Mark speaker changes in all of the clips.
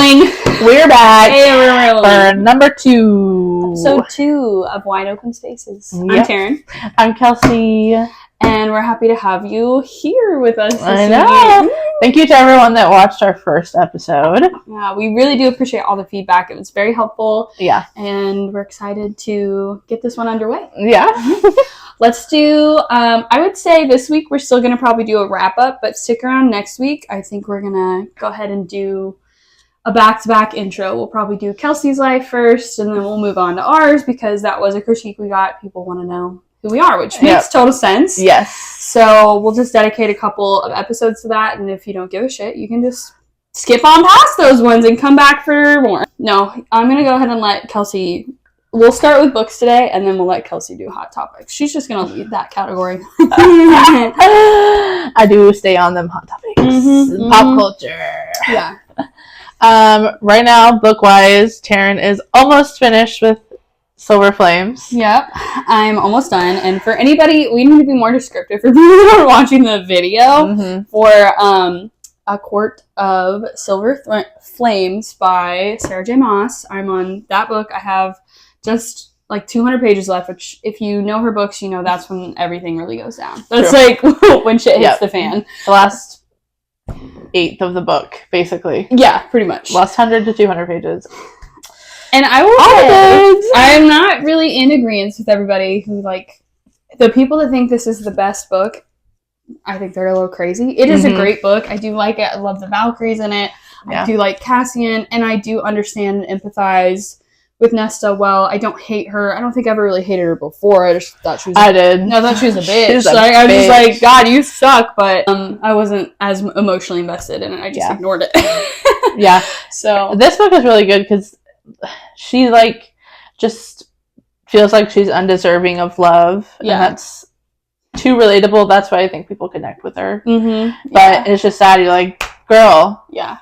Speaker 1: rolling.
Speaker 2: We're back.
Speaker 1: Hey, we're rolling.
Speaker 2: For number 2.
Speaker 1: Episode 2 of Wide Open Spaces.
Speaker 2: Yep.
Speaker 1: I'm Taryn.
Speaker 2: I'm Kelsey.
Speaker 1: And we're happy to have you here with us this
Speaker 2: I know.
Speaker 1: week.
Speaker 2: Thank you to everyone that watched our first episode.
Speaker 1: Yeah, we really do appreciate all the feedback. It was very helpful.
Speaker 2: Yeah.
Speaker 1: And we're excited to get this one underway.
Speaker 2: Yeah.
Speaker 1: Let's do, I would say this week we're still going to probably do a wrap-up, but stick around next week. I think we're going to go ahead and do a back-to-back intro. We'll probably do Kelsey's life first, and then we'll move on to ours, because that was a critique we got. People want to know who we are, which makes total sense.
Speaker 2: Yes.
Speaker 1: So we'll just dedicate a couple of episodes to that, and if you don't give a shit, you can just skip on past those ones and come back for more. No, I'm going to go ahead and let Kelsey... We'll start with books today, and then we'll let Kelsey do hot topics. She's just going to lead that category.
Speaker 2: I do stay on them hot topics.
Speaker 1: Mm-hmm,
Speaker 2: Pop culture.
Speaker 1: Yeah.
Speaker 2: Right now, book-wise, Taryn is almost finished with Silver Flames.
Speaker 1: Yep. I'm almost done. And for anybody, we need to be more descriptive for people who are watching the video. For A Court of Silver Flames by Sarah J. Maas. I'm on that book. I have just like 200 pages left, which if you know her books, you know that's when everything really goes down. That's like when shit hits the fan.
Speaker 2: The last eighth of the book, basically.
Speaker 1: Yeah, pretty much.
Speaker 2: Last 100 to 200 pages.
Speaker 1: And I will say, I'm not really in agreement with everybody who, like, the people that think this is the best book, I think they're a little crazy. It is a great book. I do like it. I love the Valkyries in it. Yeah. I do like Cassian, and I do understand and empathize with Nesta well. I don't hate her. I don't think I ever really hated her before. I just thought she was... I thought she was a bitch. I was just like, God, you suck. But I wasn't as emotionally invested in it. I just ignored it.
Speaker 2: Yeah.
Speaker 1: So
Speaker 2: this book is really good because she, like, just feels like she's undeserving of love. Yeah. And that's too relatable. That's why I think people connect with her. But it's just sad. You're like, girl. Yeah.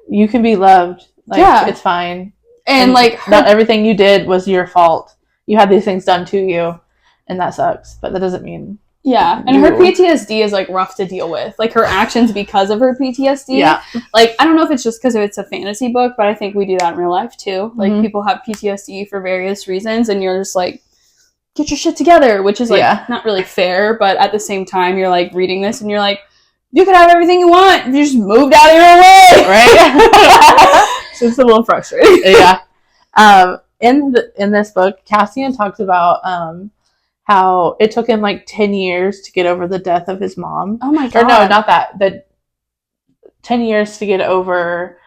Speaker 2: You can be loved. Like, it's fine. And like, not everything you did was your fault. You had these things done to you, and that sucks. But that doesn't mean... Yeah, and her PTSD is, like, rough to deal with. Like, her actions because of her PTSD. Yeah. Like, I don't know if it's just because it's a fantasy book, but I think we do that in real life, too. Like, people have PTSD for various reasons, and you're just like, get your shit together, which is, like, not really fair, but at the same time, you're, like, reading this, and you're like, you can have everything you want if you just moved out of your own way! Right? So it's a little frustrating. Yeah. In this book, Cassian talks about how it took him like 10 years to get over the death of his mom. Oh my God. Or no, not that. The 10 years to get over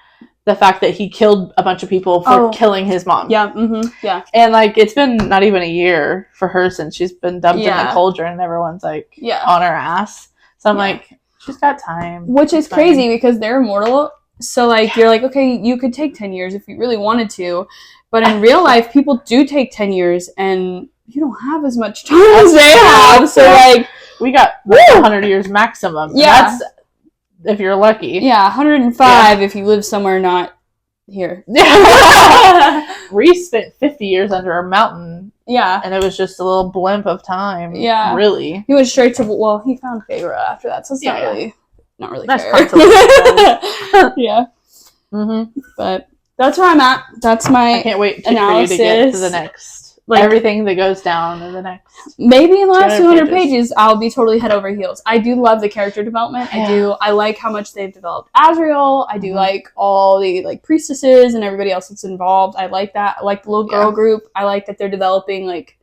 Speaker 2: the fact that he killed a bunch of people for killing his mom. Yeah. Yeah. And like, it's been not even a year for her since she's been dumped in the cauldron, and everyone's like on her ass. So I'm like, she's got time. Which is crazy because they're immortal. So, like, you're like, okay, you could take 10 years if you really wanted to. But in real life, people do take 10 years, and you don't have as much time as they have. So, like... We got 100 years maximum. Yeah. That's if you're lucky. Yeah, 105 if you live somewhere not here. Reese spent 50 years under a mountain. Yeah. And it was just a little blimp of time. Yeah. Really. He went straight to... Well, he found Feyre after that, so it's not really... Not really fair. Yeah. But that's where I'm at. That's my I can't wait analysis. For you to get to the next. Like, everything that goes down in the next. Maybe in the last 200 pages, I'll be totally head over heels. I do love the character development. Yeah. I like how much they've developed Azriel. I do like all the like priestesses and everybody else that's involved. I like that. I like the little girl group. I like that they're developing, like,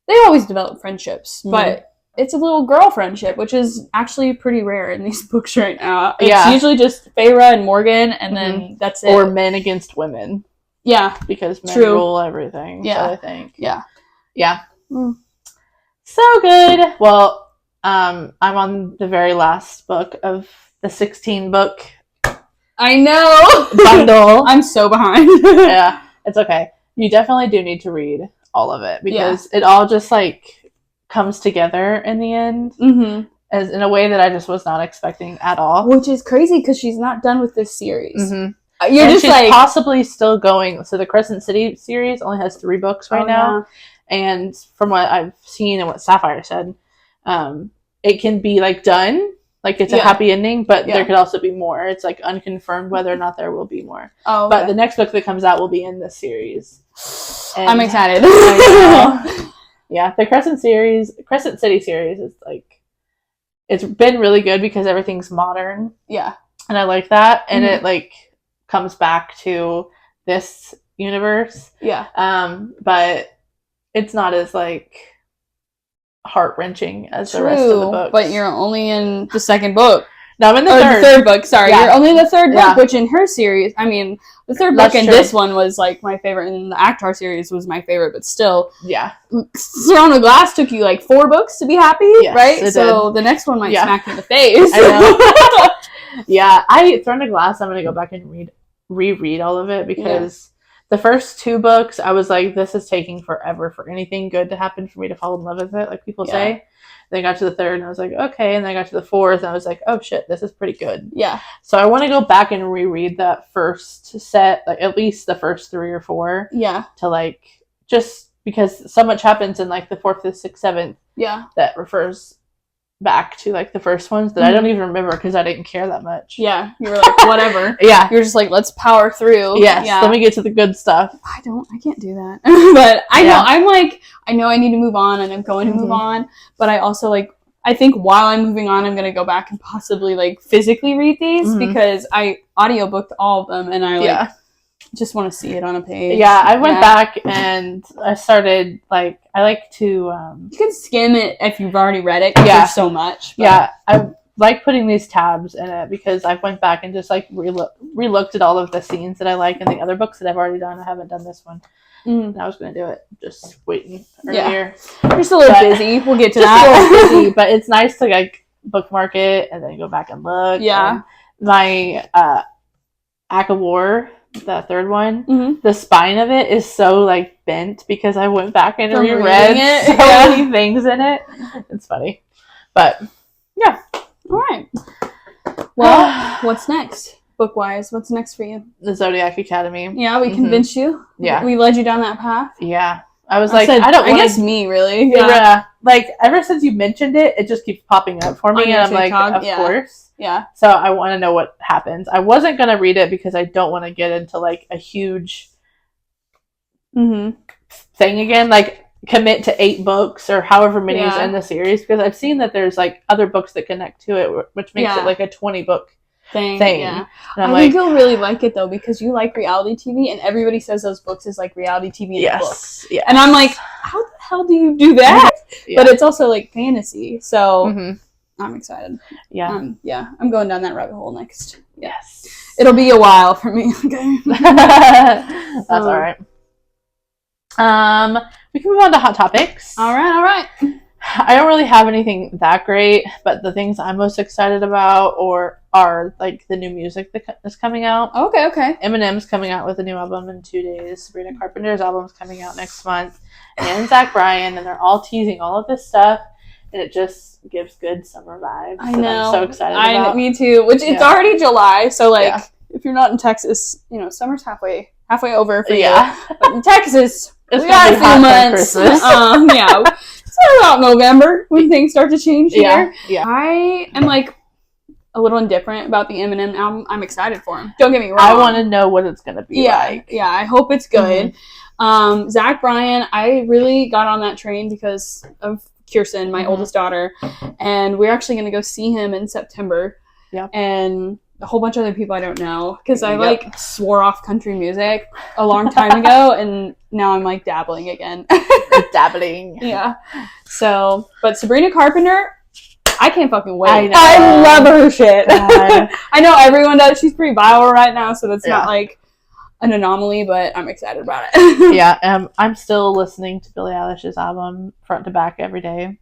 Speaker 2: they always develop friendships, but it's a little girl friendship, which is actually pretty rare in these books right now. It's usually just Feyre and Morgan, and then that's it. Or men against women. Yeah. Because men rule everything. Yeah. So I think. Yeah. Yeah. So good. Well, I'm on the very last book of the 16 book. I know. Bundle. I'm so behind. Yeah. It's okay. You definitely do need to read all of it, because it all just, like, comes together in the end as in a way that I just was not expecting at all. Which is crazy because she's not done with this series. You're just she's like possibly still going. So the Crescent City series only has 3 books right now, and from what I've seen and what Sapphire said, it can be like done Like, it's a happy ending, but there could also be more. It's, like, unconfirmed whether or not there will be more. Oh, okay. But the next book that comes out will be in this series. And
Speaker 1: I'm excited.
Speaker 2: Yeah, the Crescent City series is, like, it's been really good because everything's modern.
Speaker 1: Yeah.
Speaker 2: And I like that. And it, like, comes back to this universe.
Speaker 1: Yeah.
Speaker 2: But it's not as, like, heart-wrenching as the rest of the books.
Speaker 1: But you're only in the second book.
Speaker 2: No, I'm in the third
Speaker 1: book. Sorry, you're only the third book, which in her series, I mean, the third book and this one was like my favorite, and the Actar series was my favorite. But still, Throne of Glass took you like 4 books to be happy, right? So the next one might smack you in the face.
Speaker 2: I know. Throne of Glass. I'm gonna go back and reread all of it because the first 2 books, I was like, this is taking forever for anything good to happen for me to fall in love with it, like people say. Then I got to the 3rd, and I was like, okay. And then I got to the 4th, and I was like, oh, shit, this is pretty good.
Speaker 1: Yeah.
Speaker 2: So I want to go back and reread that first set, like, at least the first 3 or 4.
Speaker 1: Yeah.
Speaker 2: To, like, just because so much happens in, like, the 4th, 5th, 6th, 7th.
Speaker 1: Yeah.
Speaker 2: That refers back to, like, the first ones that I don't even remember because I didn't care that much.
Speaker 1: Yeah. You were like, whatever.
Speaker 2: You're
Speaker 1: just like, let's power through.
Speaker 2: Yes. Let me get to the good stuff.
Speaker 1: I can't do that. But I know, I'm like, I know I need to move on, and I'm going to move on, but I also, like, I think while I'm moving on, I'm going to go back and possibly, like, physically read these because I audiobooked all of them, and I, like, just want to see it on a page.
Speaker 2: Yeah, I went back and I started, like, I like to...
Speaker 1: you can skim it if you've already read it, because there's so much. But.
Speaker 2: Yeah, I like putting these tabs in it because I went back and just, like, re-looked at all of the scenes that I like in the other books that I've already done. I haven't done this one. And I was going to do it, just waiting earlier.
Speaker 1: You're still a little busy. We'll get to that.
Speaker 2: Just a little busy, but it's nice to, like, bookmark it and then go back and look.
Speaker 1: Yeah.
Speaker 2: And my Act of War, the 3rd one, the spine of it is so, like, bent because I went back and reread so many things in it. It's funny. But, yeah.
Speaker 1: All right. Well, what's next? Book-wise, what's next for you?
Speaker 2: The Zodiac Academy.
Speaker 1: Yeah, we convinced you.
Speaker 2: Yeah,
Speaker 1: we led you down that path.
Speaker 2: Yeah, I was like, I don't want.
Speaker 1: I guess me really.
Speaker 2: Yeah. Like ever since you mentioned it, it just keeps popping up for me, and I'm like, of course.
Speaker 1: Yeah.
Speaker 2: So I want to know what happens. I wasn't gonna read it because I don't want to get into like a huge thing again. Like commit to 8 books or however many is in the series because I've seen that there's like other books that connect to it, which makes it like a 20 book. Thing.
Speaker 1: Yeah. I think you'll really like it though because you like reality TV and everybody says those books is like reality TV in a book.
Speaker 2: Yes.
Speaker 1: And I'm like, how the hell do you do that? But it's also like fantasy. So I'm excited.
Speaker 2: Yeah.
Speaker 1: I'm going down that rabbit hole next.
Speaker 2: Yes.
Speaker 1: It'll be a while for me. Okay.
Speaker 2: That's all right. We can move on to hot topics.
Speaker 1: All right.
Speaker 2: I don't really have anything that great, but the things I'm most excited about are like the new music that is coming out.
Speaker 1: Okay.
Speaker 2: Eminem's coming out with a new album in 2 days. Sabrina Carpenter's album's coming out next month. And Zach Bryan, and they're all teasing all of this stuff, and it just gives good summer vibes.
Speaker 1: I know.
Speaker 2: I'm so excited about.
Speaker 1: Me too. Which it's already July, so like if you're not in Texas, you know, summer's halfway over for you. But in Texas, we got a few months. So about November when things start to change here.
Speaker 2: Yeah.
Speaker 1: I am like a little indifferent about the Eminem album. I'm excited for him. Don't get me wrong.
Speaker 2: I want to know what it's going to be like.
Speaker 1: Yeah, I hope it's good. Zach Bryan, I really got on that train because of Kirsten, my oldest daughter, and we're actually going to go see him in September.
Speaker 2: Yeah.
Speaker 1: And a whole bunch of other people I don't know because I like swore off country music a long time ago and now I'm like dabbling again. Yeah. So, but Sabrina Carpenter, I can't fucking wait. I love her shit. I know everyone does. She's pretty viral right now, so that's not like an anomaly, but I'm excited about it.
Speaker 2: I'm still listening to Billie Eilish's album front to back every day.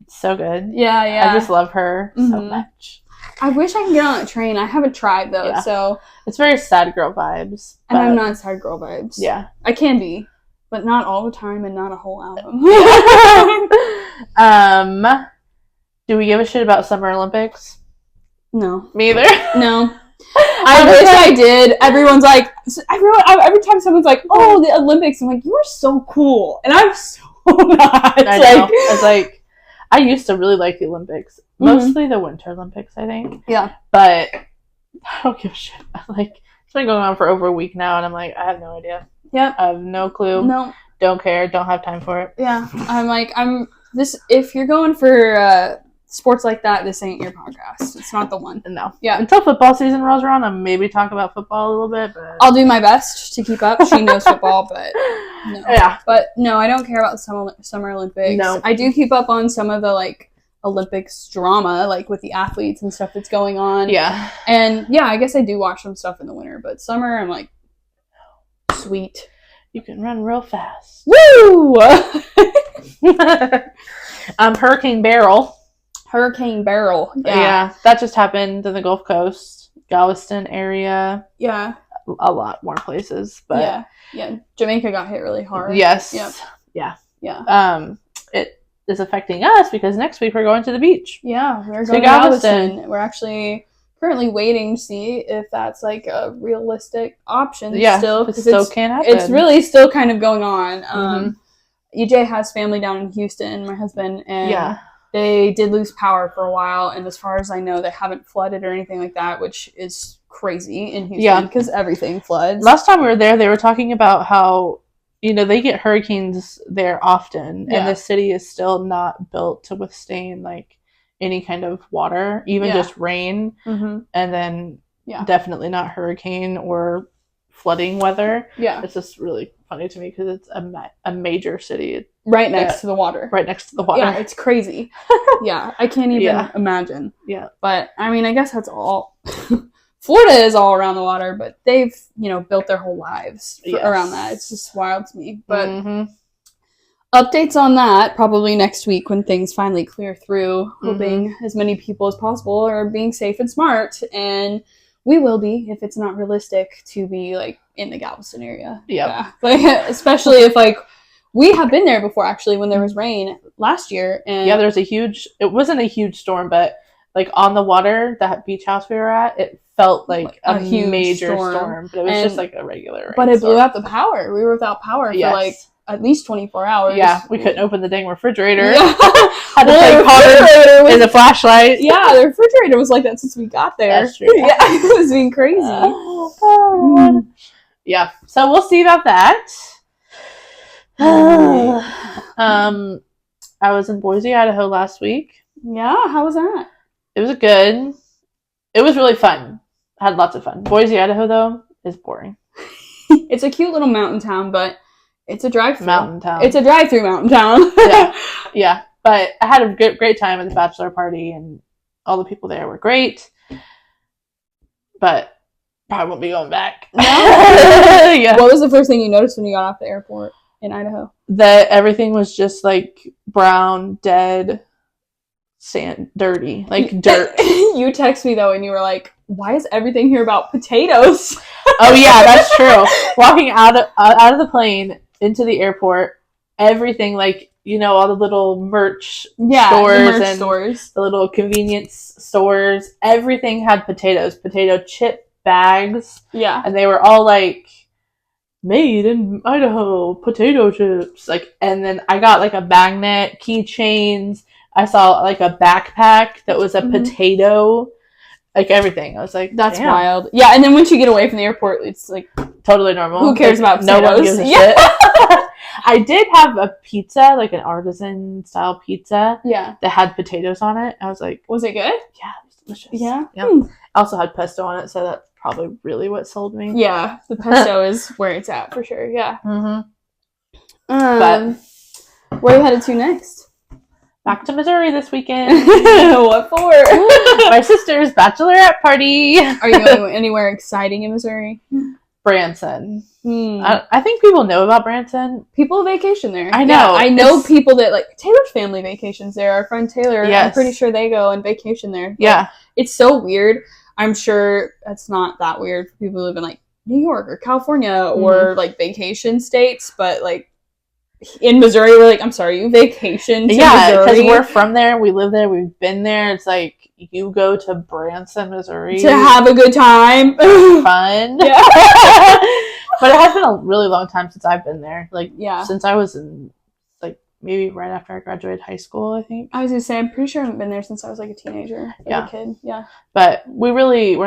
Speaker 2: It's so good.
Speaker 1: Yeah.
Speaker 2: I just love her so much.
Speaker 1: I wish I could get on that train. I haven't tried though, so
Speaker 2: it's very sad girl vibes.
Speaker 1: And I'm not sad girl vibes.
Speaker 2: Yeah,
Speaker 1: I can be, but not all the time, and not a whole album.
Speaker 2: Do we give a shit about Summer Olympics?
Speaker 1: No,
Speaker 2: me either.
Speaker 1: No, I wish I did. Everyone's like, every time someone's like, "Oh, the Olympics," I'm like, "You are so cool," and I'm so not.
Speaker 2: I know. It's like. I used to really like the Olympics. Mostly the Winter Olympics, I think.
Speaker 1: Yeah.
Speaker 2: But I don't give a shit. Like, it's been going on for over a week now, and I'm like, I have no idea.
Speaker 1: Yep.
Speaker 2: I have no clue.
Speaker 1: No.
Speaker 2: Don't care. Don't have time for it.
Speaker 1: Yeah. If you're going for sports like that, this ain't your podcast. It's not the one.
Speaker 2: No.
Speaker 1: Yeah.
Speaker 2: Until football season rolls around, I'll maybe talk about football a little bit, but
Speaker 1: I'll do my best to keep up. She knows football, but no.
Speaker 2: Yeah.
Speaker 1: But no, I don't care about the Summer Olympics.
Speaker 2: No.
Speaker 1: I do keep up on some of the, like, Olympics drama, like, with the athletes and stuff that's going on.
Speaker 2: Yeah.
Speaker 1: And, yeah, I guess I do watch some stuff in the winter, but summer, I'm like, sweet.
Speaker 2: You can run real fast.
Speaker 1: Woo!
Speaker 2: Hurricane Beryl.
Speaker 1: Hurricane Beryl.
Speaker 2: Yeah. That just happened in the Gulf Coast, Galveston area.
Speaker 1: Yeah.
Speaker 2: A lot more places, but
Speaker 1: yeah. Jamaica got hit really hard.
Speaker 2: Yes.
Speaker 1: Yep.
Speaker 2: Yeah. It is affecting us because next week we're going to the beach.
Speaker 1: Yeah, we're going to Galveston. We're actually currently waiting to see if that's like a realistic option.
Speaker 2: Yeah,
Speaker 1: still,
Speaker 2: it still can't happen.
Speaker 1: It's really still kind of going on. EJ has family down in Houston, my husband, and they did lose power for a while. And as far as I know, they haven't flooded or anything like that, which is crazy in Houston because everything floods.
Speaker 2: Last time we were there, they were talking about how, you know, they get hurricanes there often, and the city is still not built to withstand like any kind of water, even just rain, and then definitely not hurricane or flooding weather. Yeah, it's just really funny to me because it's a major city
Speaker 1: right next to the water.
Speaker 2: Right next to the water.
Speaker 1: Yeah, it's crazy. Yeah, I can't even imagine. Yeah, but I mean, I guess that's all. Florida is all around the water, but they've, you know, built their whole lives around that. It's just wild to me. But updates on that probably next week when things finally clear through, hoping as many people as possible are being safe and smart. And we will be, if it's not realistic to be like in the Galveston area. Yeah. Like, especially if like we have been there before actually when there was rain last year. And
Speaker 2: there's it wasn't a huge storm, but like on the water, that beach house we were at, it felt like a huge major storm. But it was just like a regular
Speaker 1: But it blew out the power. We were without power for like at least 24 hours.
Speaker 2: Yeah, we couldn't open the dang refrigerator. Yeah. Had to play cards in the flashlight.
Speaker 1: Yeah, the refrigerator was like that since we got there.
Speaker 2: That's true.
Speaker 1: Yeah, it was being crazy.
Speaker 2: Yeah, so we'll see about that. I was in Boise, Idaho last week.
Speaker 1: Yeah, how was that?
Speaker 2: It was good. It was really fun. I had lots of fun. Boise, Idaho, though, is boring.
Speaker 1: It's a cute little mountain town, but it's a drive-through.
Speaker 2: Mountain town.
Speaker 1: It's a drive-through mountain town.
Speaker 2: Yeah. But I had a great time at the bachelor party, and all the people there were great. But probably won't be going back.
Speaker 1: No? Yeah. What was the first thing you noticed when you got off the airport in Idaho?
Speaker 2: That everything was just like brown, dead, sand, dirty, like dirt.
Speaker 1: You text me though, and you were like, "Why is everything here about potatoes?"
Speaker 2: Oh yeah, that's true. Walking out of the plane into the airport, everything, like, you know, all the little merch stores, the little convenience stores, everything had potato chip bags. Yeah, and they were all like, made in Idaho, potato chips. Like, and then I got like a magnet, keychains. I saw like a backpack that was a potato, like everything. I was like,
Speaker 1: that's wild. Yeah, and then once you get away from the airport, it's like
Speaker 2: totally normal.
Speaker 1: Who cares about potatoes?
Speaker 2: No one gives a shit. I did have a pizza, like an artisan style pizza. Yeah. That had potatoes on it. I was like,
Speaker 1: was it good?
Speaker 2: Yeah, it was delicious.
Speaker 1: Yeah.
Speaker 2: I also had pesto on it, so that's probably really what sold me.
Speaker 1: Yeah, the pesto is where it's at for sure. Yeah.
Speaker 2: But
Speaker 1: where are you headed to next?
Speaker 2: Back to Missouri this weekend.
Speaker 1: What for?
Speaker 2: My sister's bachelorette party.
Speaker 1: Are you going anywhere exciting in Missouri?
Speaker 2: Branson. I think people know about Branson.
Speaker 1: People vacation there.
Speaker 2: I know.
Speaker 1: Yeah, I know people that, like, Taylor's family vacations there. Our friend Taylor, I'm pretty sure they go and vacation there. Yeah. It's so weird. I'm sure it's not that weird for people who live in, like, New York or California or, like, vacation states, but, like, in Missouri, we're like, I'm sorry, you vacation to Missouri?
Speaker 2: Because we're from there, we live there, we've been there. It's like, you go to Branson, Missouri.
Speaker 1: To have a good time.
Speaker 2: Fun. Yeah. But it has been a really long time since I've been there. Like, since I was in, like, maybe right after I graduated high school, I think.
Speaker 1: I was going to say, I'm pretty sure I haven't been there since I was like a teenager. Like a kid. Yeah.
Speaker 2: But we're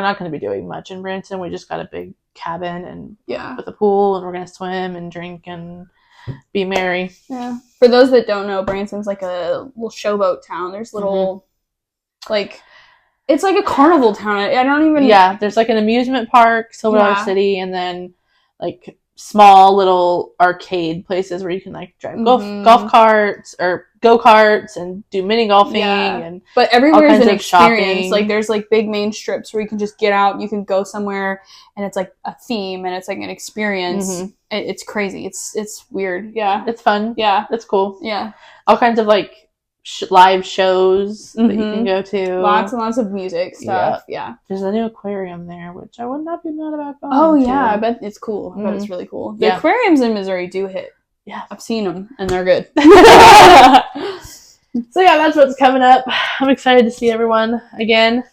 Speaker 2: not going to be doing much in Branson. We just got a big cabin and with a pool, and we're going to swim and drink and be merry.
Speaker 1: Yeah. For those that don't know, Branson's like a little showboat town. There's little, like, it's like a carnival town. I don't even...
Speaker 2: Yeah, there's like an amusement park, Silver Dollar City, and then like small little arcade places where you can like drive golf carts or go-karts and do mini golfing and
Speaker 1: but everywhere is an experience.
Speaker 2: Shopping.
Speaker 1: Like there's like big main strips where you can just get out, you can go somewhere and it's like a theme and it's like an experience. It's crazy. It's weird. Yeah.
Speaker 2: It's fun.
Speaker 1: Yeah.
Speaker 2: It's cool.
Speaker 1: Yeah.
Speaker 2: All kinds of like live shows that you can go to.
Speaker 1: Lots and lots of music stuff. Yeah.
Speaker 2: There's a new aquarium there, which I would not be mad about going to.
Speaker 1: Yeah. I bet it's cool. I bet it's really cool. The aquariums in Missouri do hit.
Speaker 2: Yeah.
Speaker 1: I've seen them and they're good.
Speaker 2: So yeah, that's what's coming up. I'm excited to see everyone again.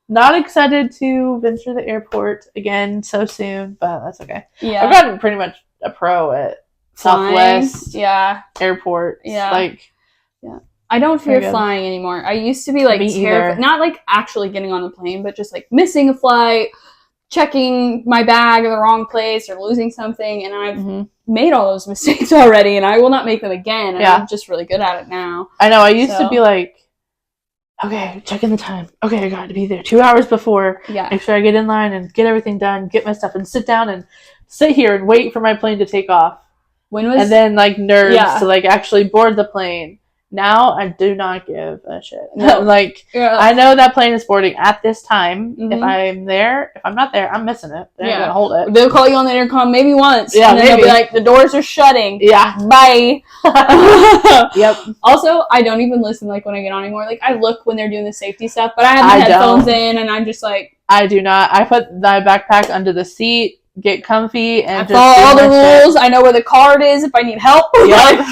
Speaker 2: Not excited to venture the airport again so soon, but that's okay.
Speaker 1: Yeah.
Speaker 2: I've gotten pretty much a pro at Southwest Airport.
Speaker 1: Yeah.
Speaker 2: Like,
Speaker 1: I don't fear flying anymore. I used to be like terrified, not like actually getting on the plane, but just like missing a flight, checking my bag in the wrong place or losing something. And I've made all those mistakes already and I will not make them again. And I'm just really good at it now.
Speaker 2: I know. I used to be like, okay, checking the time. Okay, I got to be there 2 hours before.
Speaker 1: Yeah.
Speaker 2: Make sure I get in line and get everything done, get my stuff and sit down and sit here and wait for my plane to take off. And then like nerves to like actually board the plane. Now I do not give a shit. No. Like I know that plane is boarding at this time. If I'm there, if I'm not there, I'm missing it. They're not gonna hold it.
Speaker 1: They'll call you on the intercom maybe once.
Speaker 2: Yeah,
Speaker 1: and then they'll be like, the doors are shutting.
Speaker 2: Yeah.
Speaker 1: Bye.
Speaker 2: Yep.
Speaker 1: Also, I don't even listen like when I get on anymore. Like I look when they're doing the safety stuff, but I have my headphones in and I'm just like
Speaker 2: I do not. I put my backpack under the seat, get comfy, and
Speaker 1: I follow all the rules. I know where the card is if I need help.
Speaker 2: Yep.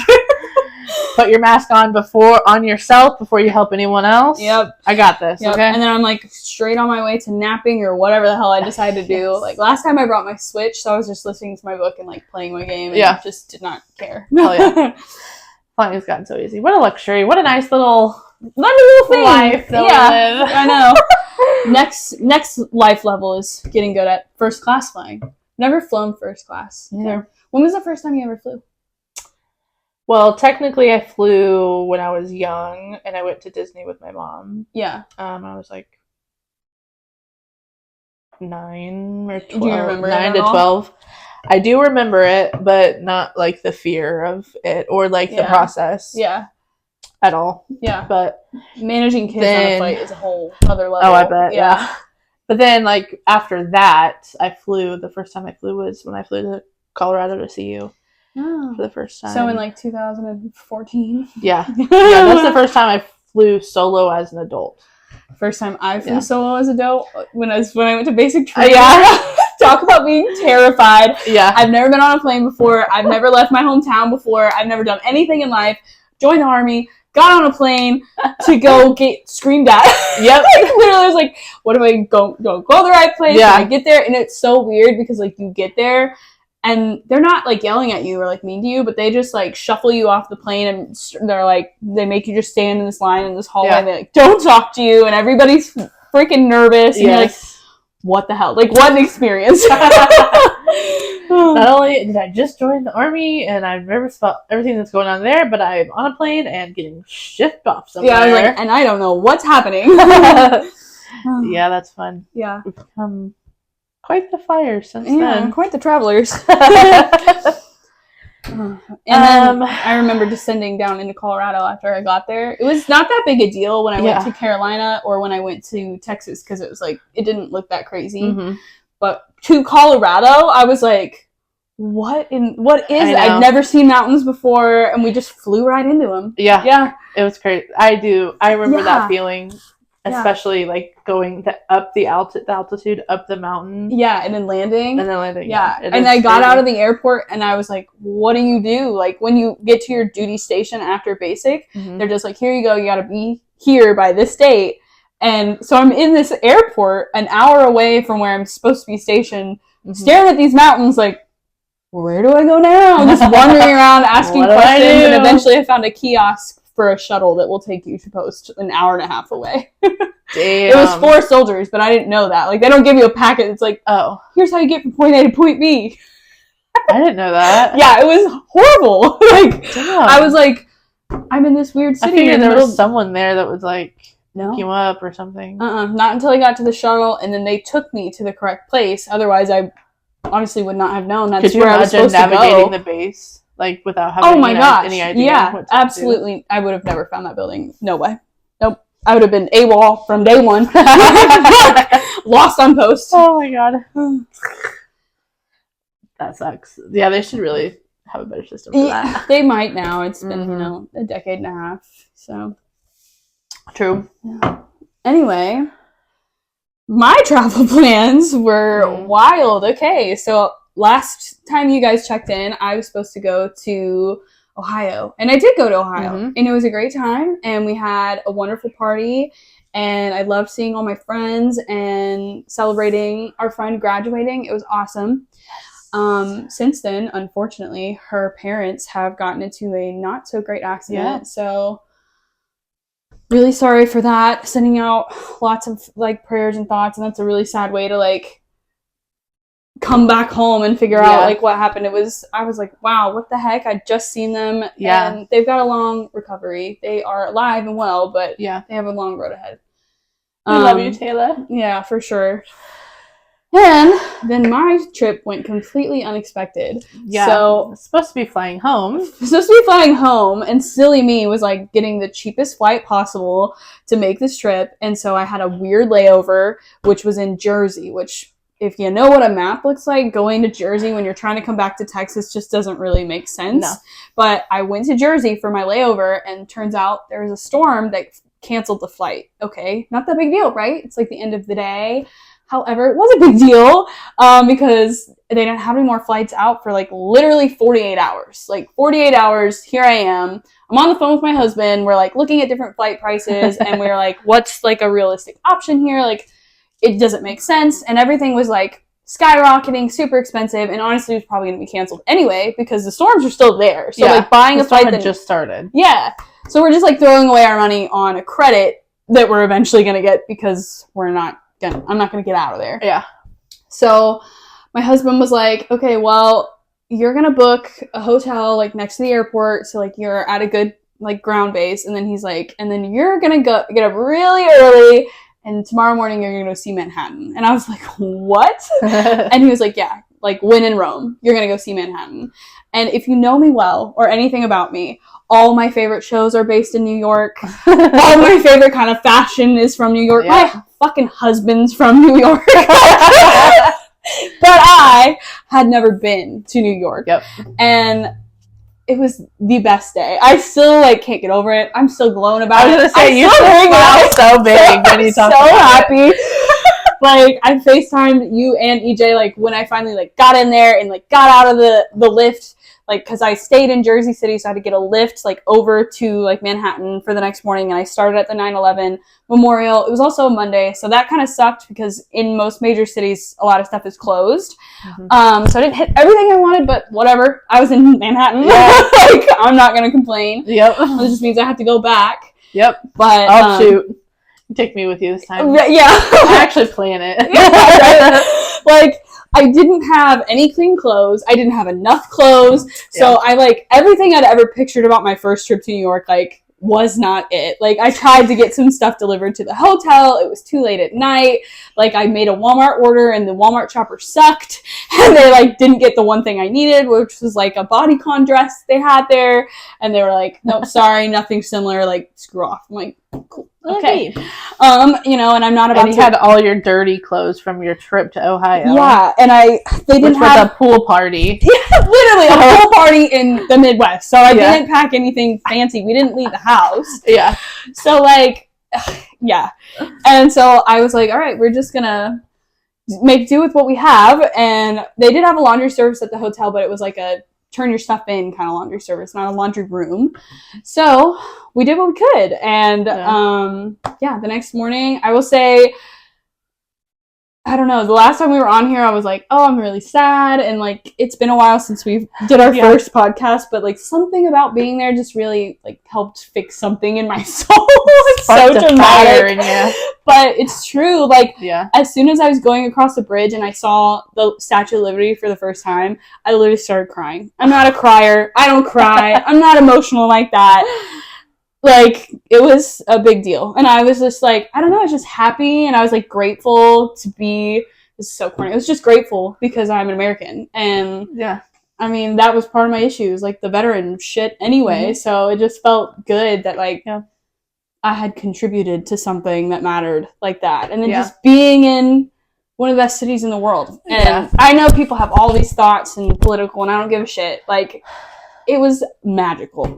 Speaker 2: Put your mask on yourself before you help anyone else.
Speaker 1: Yep.
Speaker 2: I got this.
Speaker 1: Yep.
Speaker 2: Okay.
Speaker 1: And then I'm like straight on my way to napping or whatever the hell I decided to do. Like last time I brought my Switch, so I was just listening to my book and like playing my game and just did not care.
Speaker 2: Hell yeah. Flying has gotten so easy. What a luxury. What a nice little
Speaker 1: thing.
Speaker 2: Life that we live.
Speaker 1: I know. Next life level is getting good at first class flying. Never flown first class.
Speaker 2: Yeah.
Speaker 1: When was the first time you ever flew?
Speaker 2: Well, technically I flew when I was young and I went to Disney with my mom.
Speaker 1: Yeah.
Speaker 2: I was like 9 or 12.
Speaker 1: Do you remember
Speaker 2: 9 to 12. I do remember it, but not like the fear of it or like the process.
Speaker 1: Yeah.
Speaker 2: At all.
Speaker 1: Yeah.
Speaker 2: But
Speaker 1: managing kids on a flight is a whole other level.
Speaker 2: Oh, I bet. Yeah. But then like after that, the first time I flew was when I flew to Colorado to see you.
Speaker 1: Oh.
Speaker 2: For the first time.
Speaker 1: So in like 2014?
Speaker 2: Yeah. That's the first time I flew solo as an adult.
Speaker 1: First time I flew solo as an adult when I went to basic training. Talk about being terrified.
Speaker 2: Yeah.
Speaker 1: I've never been on a plane before. I've never left my hometown before. I've never done anything in life. Joined the Army. Got on a plane to go get screamed at.
Speaker 2: Yep.
Speaker 1: Like, literally, I was like, what do I go the right place? Yeah. I get there, and it's so weird because, like, you get there, and they're not, like, yelling at you or, like, mean to you, but they just, like, shuffle you off the plane, and they're, like, they make you just stand in this line in this hallway, and they, like, don't talk to you, and everybody's freaking nervous, and you're like, what the hell? Like, what an experience.
Speaker 2: Not only did I just join the Army, and I've never felt everything that's going on there, but I'm on a plane and getting shipped off somewhere.
Speaker 1: Yeah, I was like, and I don't know what's happening.
Speaker 2: Yeah, that's fun.
Speaker 1: Yeah.
Speaker 2: We've become quite the fire since then.
Speaker 1: Quite the travelers. And then I remember descending down into Colorado after I got there. It was not that big a deal when I went to Carolina or when I went to Texas because it was like, it didn't look that crazy. Mm-hmm. But to Colorado, I was like, what is it? I'd never seen mountains before, and we just flew right into them. Yeah. Yeah.
Speaker 2: It was crazy. I remember that feeling. Especially like going up the altitude, up the mountain.
Speaker 1: Yeah, and then landing. Yeah. And I got out of the airport and I was like, what do you do? Like when you get to your duty station after basic, they're just like, here you go, you gotta be here by this date. And so I'm in this airport an hour away from where I'm supposed to be stationed, staring at these mountains like, where do I go now? I'm just wandering around asking questions, and eventually I found a kiosk for a shuttle that will take you to post an hour and a half away.
Speaker 2: Damn.
Speaker 1: It was 4 soldiers, but I didn't know that. Like, they don't give you a packet. It's like, oh, here's how you get from point A to point B.
Speaker 2: I didn't know that.
Speaker 1: Yeah, it was horrible. Like, damn. I was like, I'm in this weird city.
Speaker 2: I figured there was someone there that was like, pick you up or something.
Speaker 1: Not until I got to the shuttle, and then they took me to the correct place. Otherwise, I honestly would not have known that's where I was supposed to go. Could you imagine navigating
Speaker 2: the base, like, without having any idea?
Speaker 1: Yeah,
Speaker 2: what to
Speaker 1: absolutely. Do? I would have never found that building. No way. Nope. I would have been AWOL from day one. Lost on post.
Speaker 2: Oh my god. That sucks. Yeah, they should really have a better system for that.
Speaker 1: They might now. It's been, a decade and a half. So.
Speaker 2: True.
Speaker 1: Yeah. Anyway, my travel plans were wild. Okay, so last time you guys checked in, I was supposed to go to Ohio. And I did go to Ohio. And it was a great time. And we had a wonderful party. And I loved seeing all my friends and celebrating our friend graduating. It was awesome. Since then, unfortunately, her parents have gotten into a not so great accident. Yeah. So really sorry for that. Sending out lots of like prayers and thoughts. And that's a really sad way to like come back home and figure out like what happened. I was like, wow, what the heck? I'd just seen them. Yeah. And they've got a long recovery. They are alive and well, but they have a long road ahead.
Speaker 2: I love you, Taylor.
Speaker 1: Yeah, for sure. And then my trip went completely unexpected.
Speaker 2: Yeah. So supposed to be flying home.
Speaker 1: And silly me was like getting the cheapest flight possible to make this trip. And so I had a weird layover, which was in Jersey, which if you know what a map looks like, going to Jersey when you're trying to come back to Texas just doesn't really make sense. No. But I went to Jersey for my layover, and turns out there was a storm that canceled the flight. Okay, not that big deal, right? It's like the end of the day. However, it was a big deal because they didn't have any more flights out for like literally 48 hours. Like 48 hours, here I am. I'm on the phone with my husband. We're like looking at different flight prices and we're like, what's like a realistic option here? Like, it doesn't make sense. And everything was like skyrocketing, super expensive. And honestly, it was probably going to be canceled anyway because the storms are still there. So like buying a flight that
Speaker 2: just started.
Speaker 1: Yeah. So we're just like throwing away our money on a credit that we're eventually going to get because I'm not going to get out of there.
Speaker 2: Yeah.
Speaker 1: So my husband was like, okay, well, you're going to book a hotel like next to the airport. So like you're at a good like ground base. And then he's like, and then you're going to get up really early. And tomorrow morning you're going to go see Manhattan. And I was like, what? And he was like, yeah, like when in Rome, you're going to go see Manhattan. And if you know me well or anything about me, all my favorite shows are based in New York. All my favorite kind of fashion is from New York. Yeah. My fucking husband's from New York. But I had never been to New York.
Speaker 2: Yep.
Speaker 1: And it was the best day. I still like can't get over it. I'm still glowing about it.
Speaker 2: I was gonna say you smile so big when you talk about
Speaker 1: happy. Like I FaceTimed you and EJ like when I finally like got in there and like got out of the lift. Like, because I stayed in Jersey City, so I had to get a lift, like, over to, like, Manhattan for the next morning, and I started at the 9/11 Memorial. It was also a Monday, so that kind of sucked, because in most major cities, a lot of stuff is closed. Mm-hmm. So I didn't hit everything I wanted, but whatever. I was in Manhattan. Yeah. Like, I'm not going to complain.
Speaker 2: Yep.
Speaker 1: It just means I have to go back.
Speaker 2: Yep.
Speaker 1: But,
Speaker 2: I'll shoot. Take me with you this time.
Speaker 1: Yeah.
Speaker 2: I actually plan it.
Speaker 1: Yeah, right? Like, I didn't have any clean clothes. I didn't have enough clothes. So I like everything I'd ever pictured about my first trip to New York, like was not it. Like I tried to get some stuff delivered to the hotel. It was too late at night. Like I made a Walmart order and the Walmart shopper sucked and they like didn't get the one thing I needed, which was like a bodycon dress they had there. And they were like, nope, sorry, nothing similar. Like screw off. I'm like, cool. Okay. You know, and I'm not about
Speaker 2: to... And you had all your dirty clothes from your trip to Ohio.
Speaker 1: Yeah, and they didn't have...
Speaker 2: a pool party.
Speaker 1: Yeah, literally, a pool party in the Midwest. So I didn't pack anything fancy. We didn't leave the house.
Speaker 2: Yeah.
Speaker 1: So, like, yeah. And so I was like, all right, we're just gonna make do with what we have. And they did have a laundry service at the hotel, but it was like a turn your stuff in kind of laundry service, not a laundry room. So we did what we could. And the next morning, I will say I don't know. The last time we were on here, I was like, oh, I'm really sad. And, like, it's been a while since we did our first podcast. But, like, something about being there just really, like, helped fix something in my soul. It's so dramatic. But it's true. Like, as soon as I was going across the bridge and I saw the Statue of Liberty for the first time, I literally started crying. I'm not a crier. I don't cry. I'm not emotional like that. Like, it was a big deal. And I was just like, I don't know, I was just happy. And I was, like, grateful to be, this is so corny. I was just grateful because I'm an American. And, I mean, that was part of my issues, like, the veteran shit anyway. So it just felt good that, like, I had contributed to something that mattered like that. And then just being in one of the best cities in the world. And I know people have all these thoughts and political, and I don't give a shit. Like, it was magical.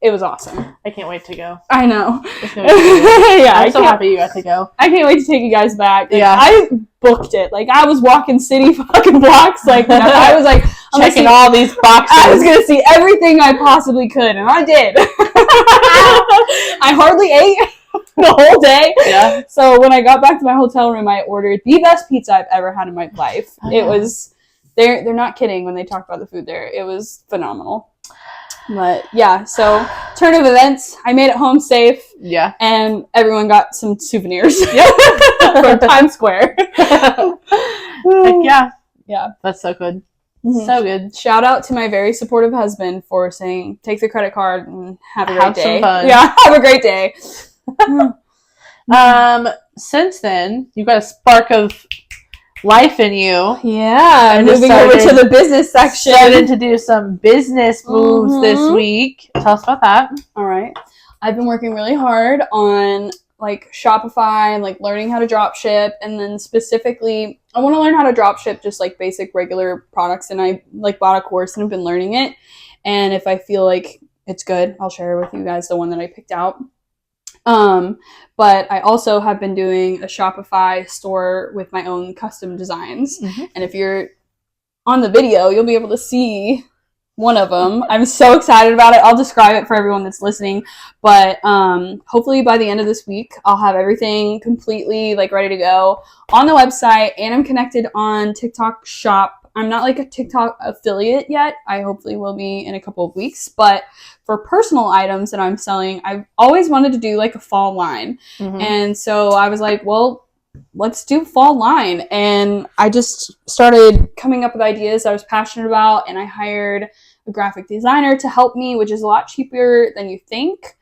Speaker 1: It was awesome.
Speaker 2: I can't wait to go.
Speaker 1: I know.
Speaker 2: I'm so happy you got to go.
Speaker 1: I can't wait to take you guys back. Like,
Speaker 2: yeah.
Speaker 1: I booked it. Like, I was walking city fucking blocks. Like, I was like,
Speaker 2: checking all these boxes.
Speaker 1: I was going to see everything I possibly could, and I did. I hardly ate the whole day. Yeah. So when I got back to my hotel room, I ordered the best pizza I've ever had in my life. It was, they're not kidding when they talk about the food there. It was phenomenal. But yeah, so turn of events, I made it home safe. Yeah. And everyone got some souvenirs. From Times Square.
Speaker 2: Heck yeah. Yeah. That's so good. Mm-hmm. So good.
Speaker 1: Shout out to my very supportive husband for saying, take the credit card and have a great day.
Speaker 2: Some fun.
Speaker 1: Yeah, have a great day.
Speaker 2: Since then, you've got a spark of life in you.
Speaker 1: Yeah, moving over to the business section.
Speaker 2: Started to do some business moves this week. Tell us about that.
Speaker 1: All right. I've been working really hard on like Shopify and like learning how to drop ship, and then specifically I want to learn how to drop ship just like basic regular products, and I like bought a course and I've been learning it, and if I feel like it's good, I'll share with you guys the one that I picked out. But I also have been doing a Shopify store with my own custom designs. Mm-hmm. And if you're on the video, you'll be able to see one of them. I'm so excited about it. I'll describe it for everyone that's listening. But hopefully by the end of this week, I'll have everything completely like ready to go on the website, and I'm connected on TikTok Shop. I'm not like a TikTok affiliate yet. I hopefully will be in a couple of weeks. But for personal items that I'm selling, I've always wanted to do like a fall line. Mm-hmm. And so I was like, well, let's do fall line. And I just started coming up with ideas I was passionate about, and I hired a graphic designer to help me, which is a lot cheaper than you think.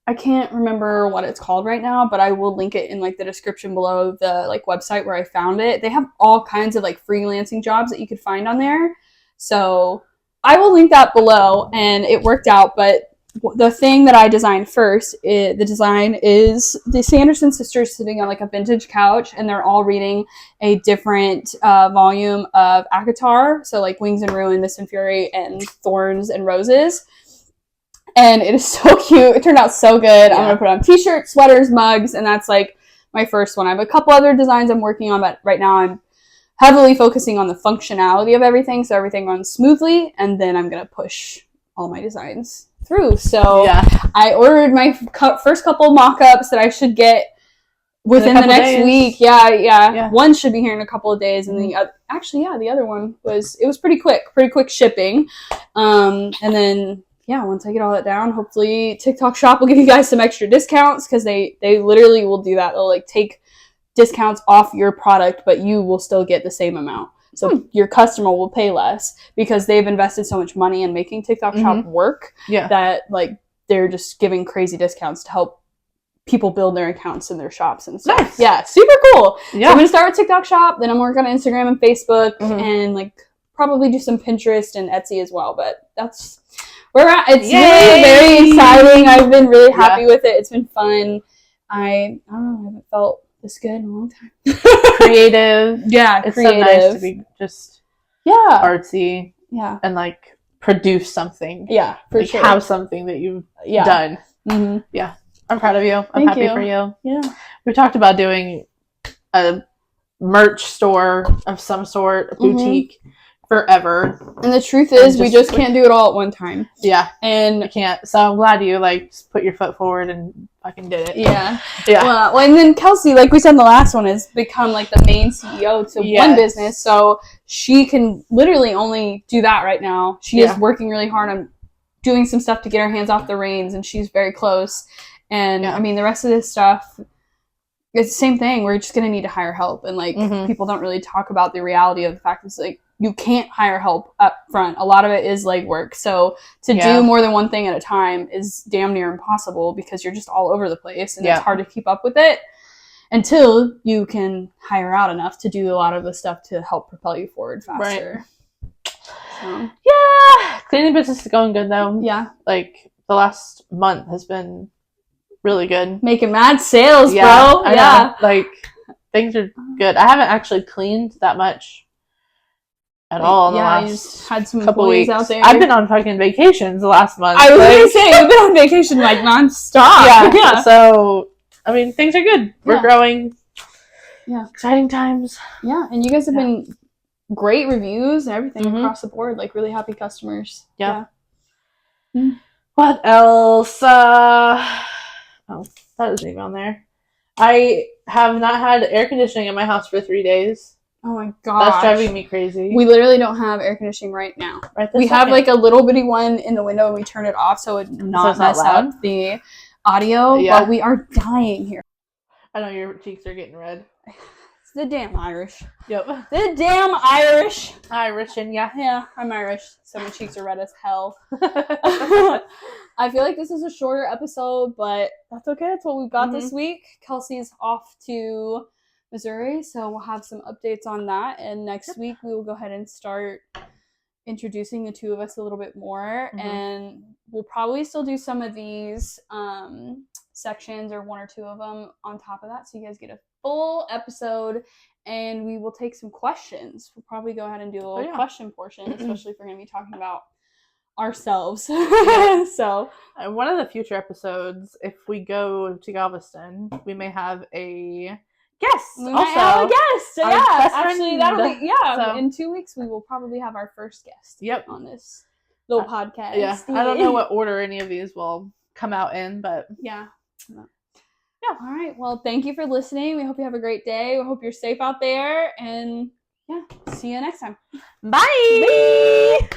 Speaker 1: I can't remember what it's called right now, but I will link it in like the description below the like website where I found it. They have all kinds of like freelancing jobs that you could find on there. So I will link that below, and it worked out. But the thing that I designed first, the design is the Sanderson sisters sitting on like a vintage couch, and they're all reading a different volume of ACOTAR. So like Wings and Ruin, Mist and Fury, and Thorns and Roses. And it is so cute. It turned out so good. Yeah. I'm going to put on t-shirts, sweaters, mugs, and that's like my first one. I have a couple other designs I'm working on, but right now I'm heavily focusing on the functionality of everything, so everything runs smoothly, and then I'm going to push all my designs through. So I ordered my first couple mock-ups that I should get within the next week. Yeah. One should be here in a couple of days, and the other, the other one was pretty quick shipping. And then once I get all that down, hopefully TikTok Shop will give you guys some extra discounts, because they literally will do that. They'll like take discounts off your product, but you will still get the same amount. So your customer will pay less because they've invested so much money in making TikTok Shop work that like they're just giving crazy discounts to help people build their accounts in their shops and stuff. Nice. Yeah, super cool. Yeah. So I'm going to start with TikTok Shop, then I'm working on Instagram and Facebook, and like probably do some Pinterest and Etsy as well. But that's where we're at. It's really very exciting. I've been really happy with it. It's been fun. I don't know, I haven't felt this good in a long time.
Speaker 2: Creative. It's
Speaker 1: creative.
Speaker 2: So nice to be just artsy. Yeah. And like produce something. Yeah, for like, sure. Have something that you've done. Mm-hmm. Yeah. I'm proud of you. I'm happy for you. Yeah. We talked about doing a merch store of some sort, a boutique. Forever.
Speaker 1: And the truth is, we just can't do it all at one time.
Speaker 2: Yeah. And I can't. So I'm glad you like put your foot forward and fucking did it.
Speaker 1: Yeah.
Speaker 2: Yeah.
Speaker 1: Well, and then Kelsey, like we said in the last one, has become like the main CEO to one business, so she can literally only do that right now. She is working really hard on doing some stuff to get her hands off the reins, and she's very close. And I mean, the rest of this stuff, it's the same thing. We're just going to need to hire help. And like, people don't really talk about the reality of the fact that like, you can't hire help up front. A lot of it is legwork. So to do more than one thing at a time is damn near impossible because you're just all over the place and it's hard to keep up with it until you can hire out enough to do a lot of the stuff to help propel you forward faster.
Speaker 2: Right.
Speaker 1: So.
Speaker 2: Yeah. Cleaning business is going good though.
Speaker 1: Yeah.
Speaker 2: Like the last month has been really good.
Speaker 1: Making mad sales, bro.
Speaker 2: I know. Like things are good. I haven't actually cleaned that much at all in the last
Speaker 1: you just had some
Speaker 2: couple weeks
Speaker 1: out there.
Speaker 2: I've been on fucking vacations the last month.
Speaker 1: I was going to say, you've been on vacation like nonstop.
Speaker 2: Yeah. So, I mean, things are good. We're growing. Yeah. Exciting times.
Speaker 1: Yeah. And you guys have been great reviews and everything across the board. Like, really happy customers.
Speaker 2: Yeah. What else? Oh, that isn't even on there. I have not had air conditioning in my house for 3 days.
Speaker 1: Oh my gosh.
Speaker 2: That's driving me crazy.
Speaker 1: We literally don't have air conditioning right now. We have like a little bitty one in the window and we turn it off so it not mess up the audio. Yeah. But we are dying here.
Speaker 2: I know your cheeks are getting red.
Speaker 1: It's the damn Irish.
Speaker 2: Yep.
Speaker 1: The damn Irish.
Speaker 2: Irish and
Speaker 1: Yeah, I'm Irish. So my cheeks are red as hell. I feel like this is a shorter episode, but that's okay. That's what we've got this week. Kelsey's off to Missouri, so we'll have some updates on that. And next week we will go ahead and start introducing the two of us a little bit more. And we'll probably still do some of these sections or one or two of them on top of that, so you guys get a full episode. And we will take some questions. We'll probably go ahead and do a little question portion, especially if we're going to be talking about ourselves. So
Speaker 2: one of the future episodes, if we go to Galveston, we may have a guest.
Speaker 1: Actually, that'll be so, in 2 weeks we will probably have our first guest on this little podcast.
Speaker 2: I don't know what order any of these will come out in, but
Speaker 1: all right, well, thank you for listening. We hope you have a great day. We hope you're safe out there, and see you next time.
Speaker 2: Bye.